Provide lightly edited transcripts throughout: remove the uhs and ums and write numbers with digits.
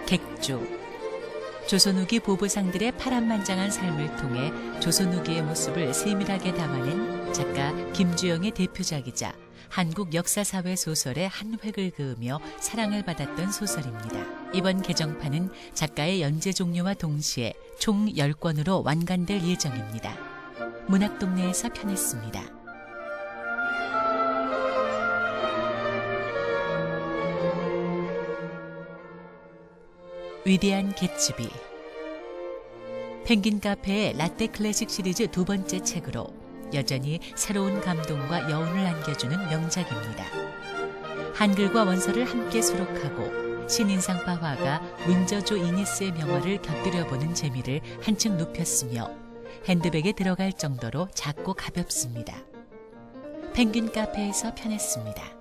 객주. 조선 후기 보부상들의 파란만장한 삶을 통해 조선 후기의 모습을 세밀하게 담아낸 작가 김주영의 대표작이자 한국 역사사회 소설의 한 획을 그으며 사랑을 받았던 소설입니다. 이번 개정판은 작가의 연재 종료와 동시에 총 10권으로 완간될 예정입니다. 문학동네에서 펴냈습니다. 위대한 개츠비. 펭귄 카페의 라떼 클래식 시리즈 두 번째 책으로 여전히 새로운 감동과 여운을 안겨주는 명작입니다. 한글과 원서를 함께 수록하고 신인상파 화가 윈저조 이니스의 명화를 곁들여보는 재미를 한층 높였으며 핸드백에 들어갈 정도로 작고 가볍습니다. 펭귄 카페에서 펴냈습니다.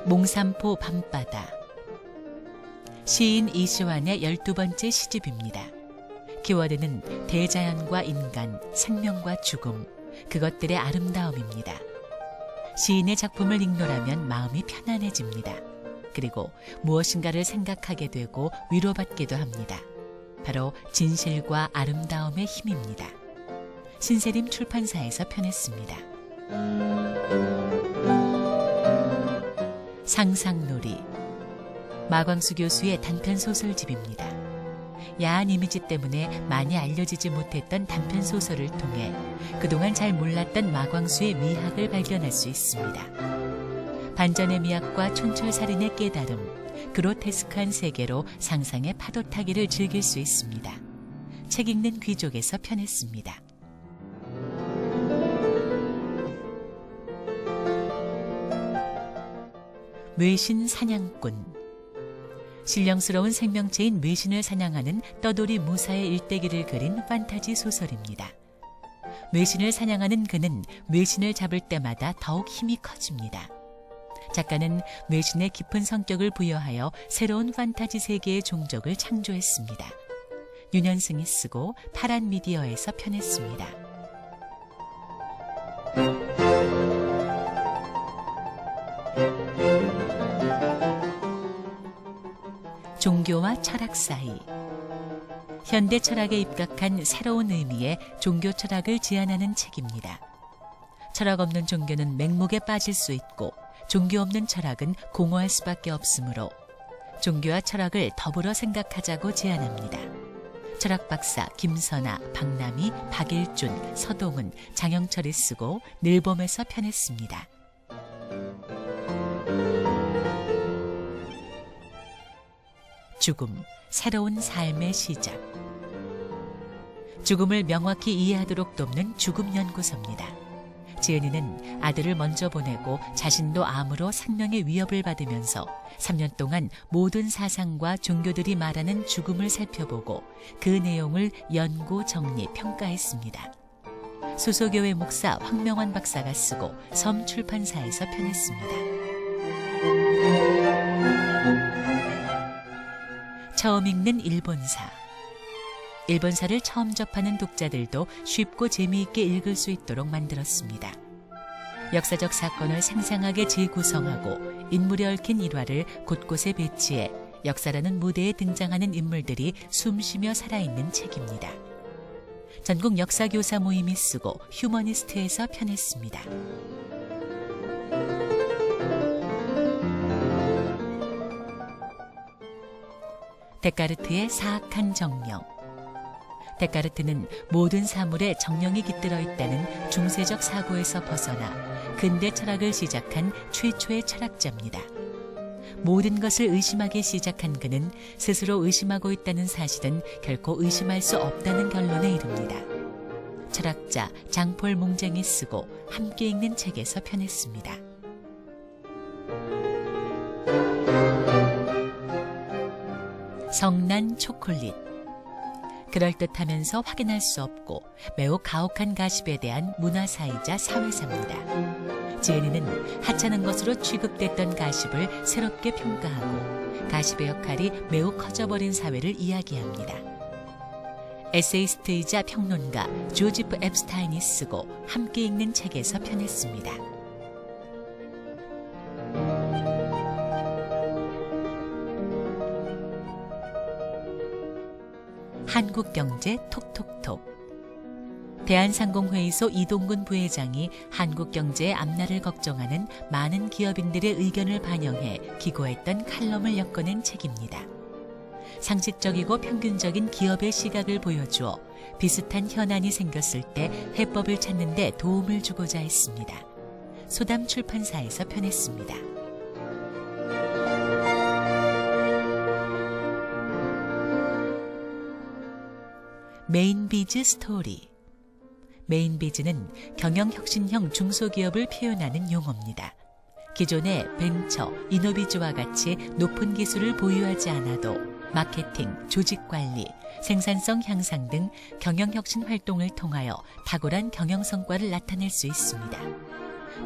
몽산포 밤바다. 시인 이시환의 12번째 시집입니다. 키워드는 대자연과 인간, 생명과 죽음, 그것들의 아름다움입니다. 시인의 작품을 읽노라면 마음이 편안해집니다. 그리고 무엇인가를 생각하게 되고 위로받기도 합니다. 바로 진실과 아름다움의 힘입니다. 신세림 출판사에서 펴냈습니다. 상상놀이. 마광수 교수의 단편 소설집입니다. 야한 이미지 때문에 많이 알려지지 못했던 단편 소설을 통해 그동안 잘 몰랐던 마광수의 미학을 발견할 수 있습니다. 반전의 미학과 촌철살인의 깨달음, 그로테스크한 세계로 상상의 파도 타기를 즐길 수 있습니다. 책 읽는 귀족에서 펴냈습니다. 뇌신 사냥꾼. 신령스러운 생명체인 뇌신을 사냥하는 떠돌이 무사의 일대기를 그린 판타지 소설입니다. 뇌신을 사냥하는 그는 뇌신을 잡을 때마다 더욱 힘이 커집니다. 작가는 뇌신의 깊은 성격을 부여하여 새로운 판타지 세계의 종족을 창조했습니다. 윤현승이 쓰고 파란 미디어에서 펴냈습니다. 종교와 철학 사이. 현대 철학에 입각한 새로운 의미의 종교 철학을 제안하는 책입니다. 철학 없는 종교는 맹목에 빠질 수 있고 종교 없는 철학은 공허할 수밖에 없으므로 종교와 철학을 더불어 생각하자고 제안합니다. 철학 박사 김선아, 박남희, 박일준, 서동은, 장영철이 쓰고 늘봄에서 펴냈습니다. 죽음, 새로운 삶의 시작. 죽음을 명확히 이해하도록 돕는 죽음연구소입니다. 지은이는 아들을 먼저 보내고 자신도 암으로 생명의 위협을 받으면서 3년 동안 모든 사상과 종교들이 말하는 죽음을 살펴보고 그 내용을 연구, 정리, 평가했습니다. 수소교회 목사 황명환 박사가 쓰고 섬 출판사에서 펴냈습니다. 처음 읽는 일본사. 일본사를 처음 접하는 독자들도 쉽고 재미있게 읽을 수 있도록 만들었습니다. 역사적 사건을 생생하게 재구성하고 인물이 얽힌 일화를 곳곳에 배치해 역사라는 무대에 등장하는 인물들이 숨쉬며 살아있는 책입니다. 전국 역사교사 모임이 쓰고 휴머니스트에서 펴냈습니다. 데카르트의 사악한 정령. 데카르트는 모든 사물에 정령이 깃들어 있다는 중세적 사고에서 벗어나 근대 철학을 시작한 최초의 철학자입니다. 모든 것을 의심하기 시작한 그는 스스로 의심하고 있다는 사실은 결코 의심할 수 없다는 결론에 이릅니다. 철학자 장폴 몽쟁이 쓰고 함께 읽는 책에서 펴냈습니다. 성난 초콜릿. 그럴듯하면서 확인할 수 없고 매우 가혹한 가십에 대한 문화사이자 사회사입니다. 지은이는 하찮은 것으로 취급됐던 가십을 새롭게 평가하고 가십의 역할이 매우 커져버린 사회를 이야기합니다. 에세이스트이자 평론가 조지프 앱스타인이 쓰고 함께 읽는 책에서 펴냈습니다. 한국경제 톡톡톡. 대한상공회의소 이동근 부회장이 한국경제의 앞날을 걱정하는 많은 기업인들의 의견을 반영해 기고했던 칼럼을 엮어낸 책입니다. 상식적이고 평균적인 기업의 시각을 보여주어 비슷한 현안이 생겼을 때 해법을 찾는 데 도움을 주고자 했습니다. 소담 출판사에서 편했습니다. 메인비즈 스토리. 메인비즈는 경영혁신형 중소기업을 표현하는 용어입니다. 기존의 벤처, 이노비즈와 같이 높은 기술을 보유하지 않아도 마케팅, 조직관리, 생산성 향상 등 경영혁신 활동을 통하여 탁월한 경영성과를 나타낼 수 있습니다.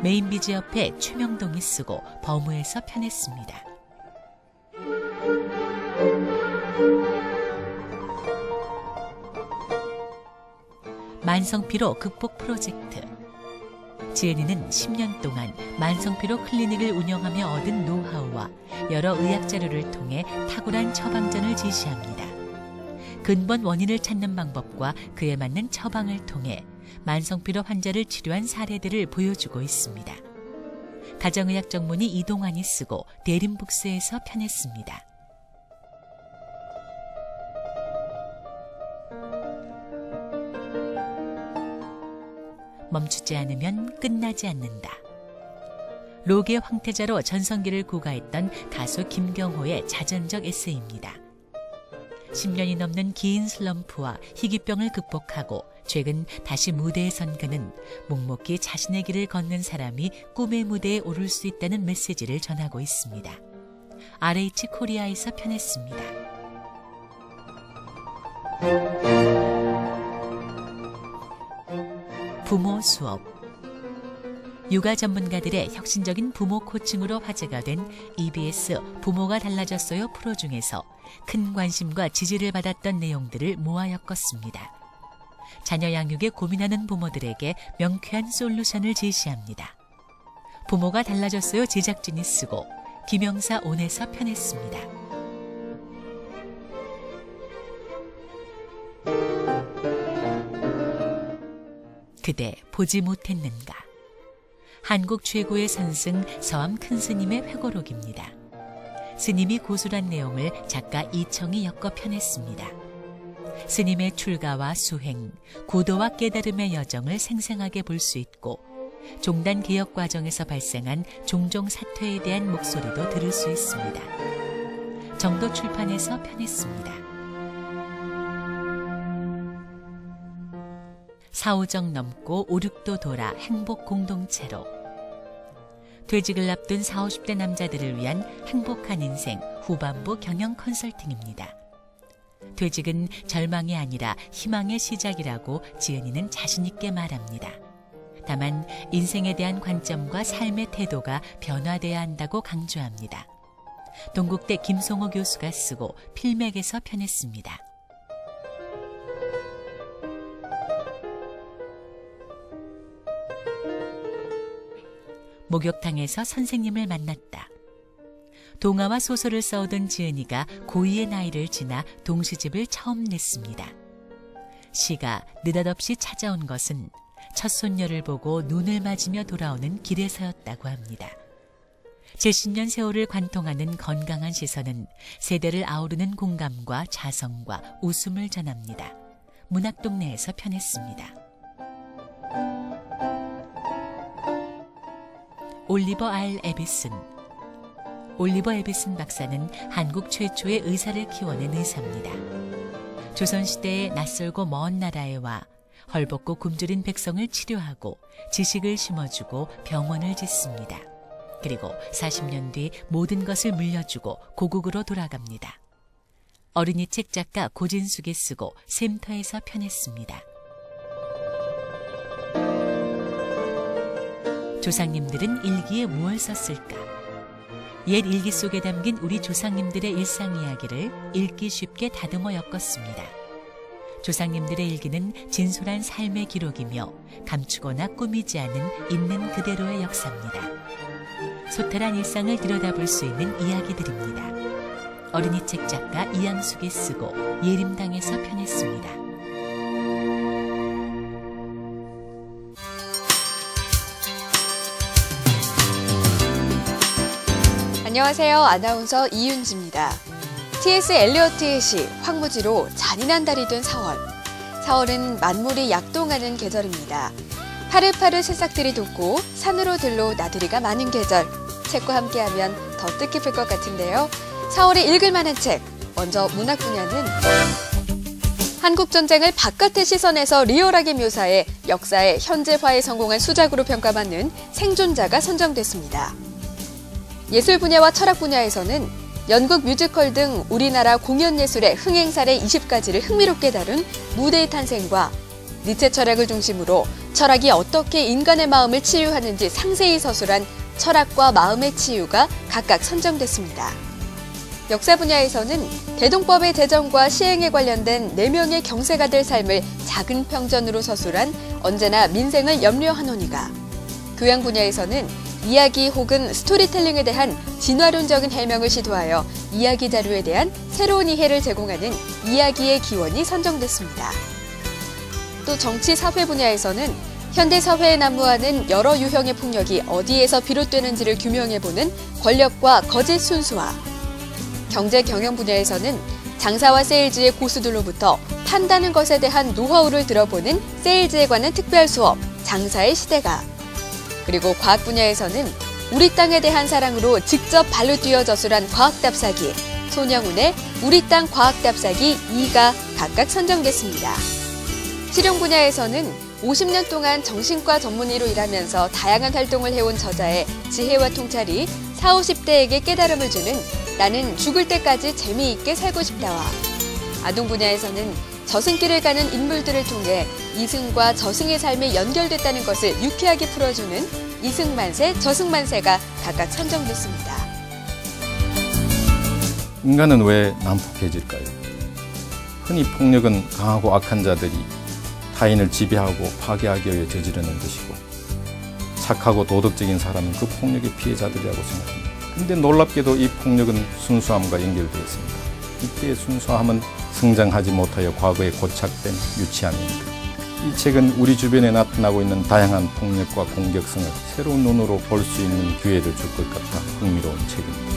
메인비즈 옆에 최명동이 쓰고 버무에서 편했습니다. 만성피로 극복 프로젝트. 지은이는 10년 동안 만성피로 클리닉을 운영하며 얻은 노하우와 여러 의학 자료를 통해 탁월한 처방전을 지시합니다. 근본 원인을 찾는 방법과 그에 맞는 처방을 통해 만성피로 환자를 치료한 사례들을 보여주고 있습니다. 가정의학 전문의 이동환이 쓰고 대림북스에서 편했습니다. 멈추지 않으면 끝나지 않는다. 록의 황태자로 전성기를 구가했던 가수 김경호의 자전적 에세이입니다. 10년이 넘는 긴 슬럼프와 희귀병을 극복하고 최근 다시 무대에 선 그는 묵묵히 자신의 길을 걷는 사람이 꿈의 무대에 오를 수 있다는 메시지를 전하고 있습니다. RH 코리아에서 편했습니다. 부모 수업. 육아 전문가들의 혁신적인 부모 코칭으로 화제가 된 EBS 부모가 달라졌어요 프로 중에서 큰 관심과 지지를 받았던 내용들을 모아 엮었습니다. 자녀 양육에 고민하는 부모들에게 명쾌한 솔루션을 제시합니다. 부모가 달라졌어요 제작진이 쓰고 김영사 온에서 편했습니다. 그대 보지 못했는가. 한국 최고의 선승 서암 큰스님의 회고록입니다. 스님이 고술한 내용을 작가 이청이 엮어 편했습니다. 스님의 출가와 수행, 구도와 깨달음의 여정을 생생하게 볼 수 있고 종단 개혁 과정에서 발생한 종종 사퇴에 대한 목소리도 들을 수 있습니다. 정도 출판에서 편했습니다. 사오정 넘고 5, 6도 돌아 행복 공동체로. 퇴직을 앞둔 40, 50대 남자들을 위한 행복한 인생 후반부 경영 컨설팅입니다. 퇴직은 절망이 아니라 희망의 시작이라고 지은이는 자신 있게 말합니다. 다만 인생에 대한 관점과 삶의 태도가 변화돼야 한다고 강조합니다. 동국대 김송호 교수가 쓰고 필맥에서 편했습니다. 목욕탕에서 선생님을 만났다. 동화와 소설을 써오던 지은이가 고2의 나이를 지나 동시집을 처음 냈습니다. 시가 느닷없이 찾아온 것은 첫 손녀를 보고 눈을 맞으며 돌아오는 길에서였다고 합니다. 70년 세월을 관통하는 건강한 시선은 세대를 아우르는 공감과 자성과 웃음을 전합니다. 문학동네에서 편했습니다. 올리버 R. 에비슨. 올리버 에비슨 박사는 한국 최초의 의사를 키워낸 의사입니다. 조선시대의 낯설고 먼 나라에 와 헐벗고 굶주린 백성을 치료하고 지식을 심어주고 병원을 짓습니다. 그리고 40년 뒤 모든 것을 물려주고 고국으로 돌아갑니다. 어린이 책 작가 고진숙이 쓰고 샘터에서 편했습니다. 조상님들은 일기에 무엇을 썼을까? 옛 일기 속에 담긴 우리 조상님들의 일상 이야기를 읽기 쉽게 다듬어 엮었습니다. 조상님들의 일기는 진솔한 삶의 기록이며 감추거나 꾸미지 않은 있는 그대로의 역사입니다. 소탈한 일상을 들여다볼 수 있는 이야기들입니다. 어린이 책 작가 이양숙이 쓰고 예림당에서 편했습니다. 안녕하세요. 아나운서 이윤지입니다. T.S. 엘리어트의 시 황무지로 잔인한 달이 된 4월. 4월은 만물이 약동하는 계절입니다. 파릇파릇 새싹들이 돋고 산으로 들로 나들이가 많은 계절. 책과 함께하면 더 뜻깊을 것 같은데요. 4월에 읽을 만한 책. 먼저 문학 분야는 한국전쟁을 바깥의 시선에서 리얼하게 묘사해 역사의 현재화에 성공한 수작으로 평가받는 생존자가 선정됐습니다. 예술 분야와 철학 분야에서는 연극 뮤지컬 등 우리나라 공연예술의 흥행사례 20가지를 흥미롭게 다룬 무대의 탄생과 니체 철학을 중심으로 철학이 어떻게 인간의 마음을 치유하는지 상세히 서술한 철학과 마음의 치유가 각각 선정됐습니다. 역사 분야에서는 대동법의 제정과 시행에 관련된 4명의 경세가들 삶을 작은 평전으로 서술한 언제나 민생을 염려하노니가, 교양 분야에서는 이야기 혹은 스토리텔링에 대한 진화론적인 해명을 시도하여 이야기 자료에 대한 새로운 이해를 제공하는 이야기의 기원이 선정됐습니다. 또 정치 사회 분야에서는 현대 사회에 난무하는 여러 유형의 폭력이 어디에서 비롯되는지를 규명해보는 권력과 거짓 순수화, 경제 경영 분야에서는 장사와 세일즈의 고수들로부터 판다는 것에 대한 노하우를 들어보는 세일즈에 관한 특별 수업, 장사의 시대가, 그리고 과학 분야에서는 우리 땅에 대한 사랑으로 직접 발로 뛰어 저술한 과학답사기, 손영훈의 우리 땅 과학답사기 2가 각각 선정됐습니다. 실용 분야에서는 50년 동안 정신과 전문의로 일하면서 다양한 활동을 해온 저자의 지혜와 통찰이 40, 50대에게 깨달음을 주는 나는 죽을 때까지 재미있게 살고 싶다와, 아동 분야에서는 저승길을 가는 인물들을 통해 이승과 저승의 삶이 연결됐다는 것을 유쾌하게 풀어주는 이승만세, 저승만세가 각각 선정됐습니다. 인간은 왜 난폭해질까요? 흔히 폭력은 강하고 악한 자들이 타인을 지배하고 파괴하기 위해 저지르는 것이고, 착하고 도덕적인 사람은 그 폭력의 피해자들이라고 생각합니다. 그런데 놀랍게도 이 폭력은 순수함과 연결되어 있습니다. 이때의 순수함은 성장하지 못하여 과거에 고착된 유치함입니다. 이 책은 우리 주변에 나타나고 있는 다양한 폭력과 공격성을 새로운 눈으로 볼 수 있는 기회를 줄 것 같아 흥미로운 책입니다.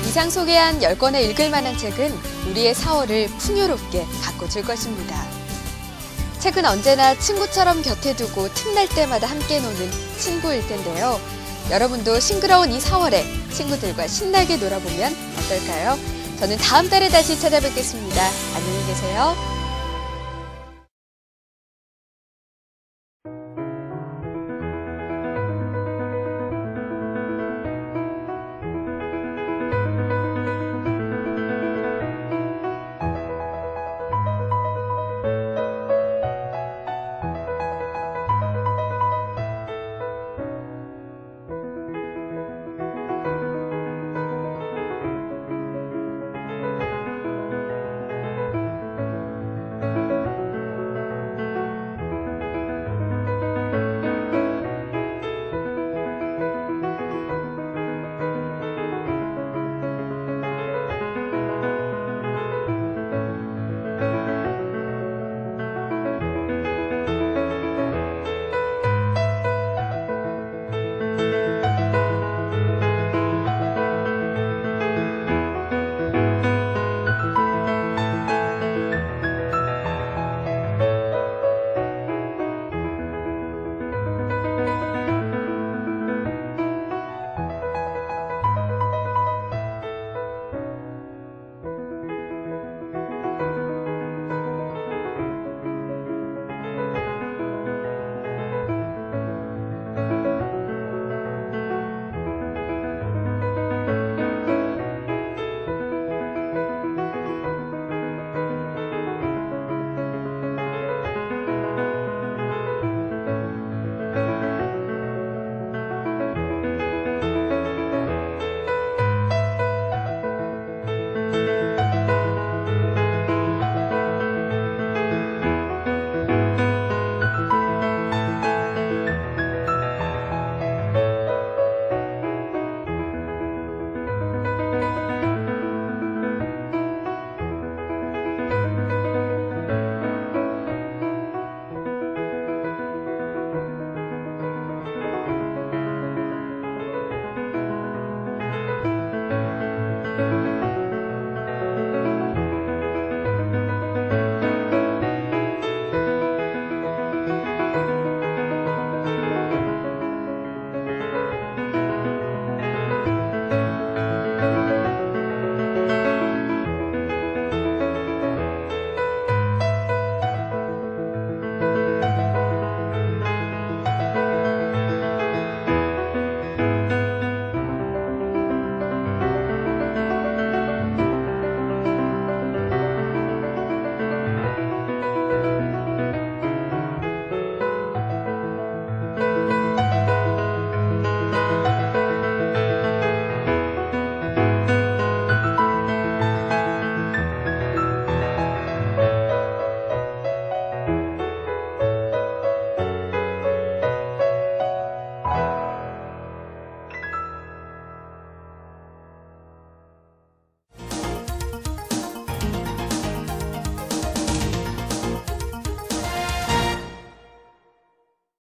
이상 소개한 10권의 읽을 만한 책은 우리의 4월을 풍요롭게 가꿔줄 것입니다. 책은 언제나 친구처럼 곁에 두고 틈날 때마다 함께 노는 친구일 텐데요. 여러분도 싱그러운 이 4월에 친구들과 신나게 놀아보면 어떨까요? 저는 다음 달에 다시 찾아뵙겠습니다. 안녕히 계세요.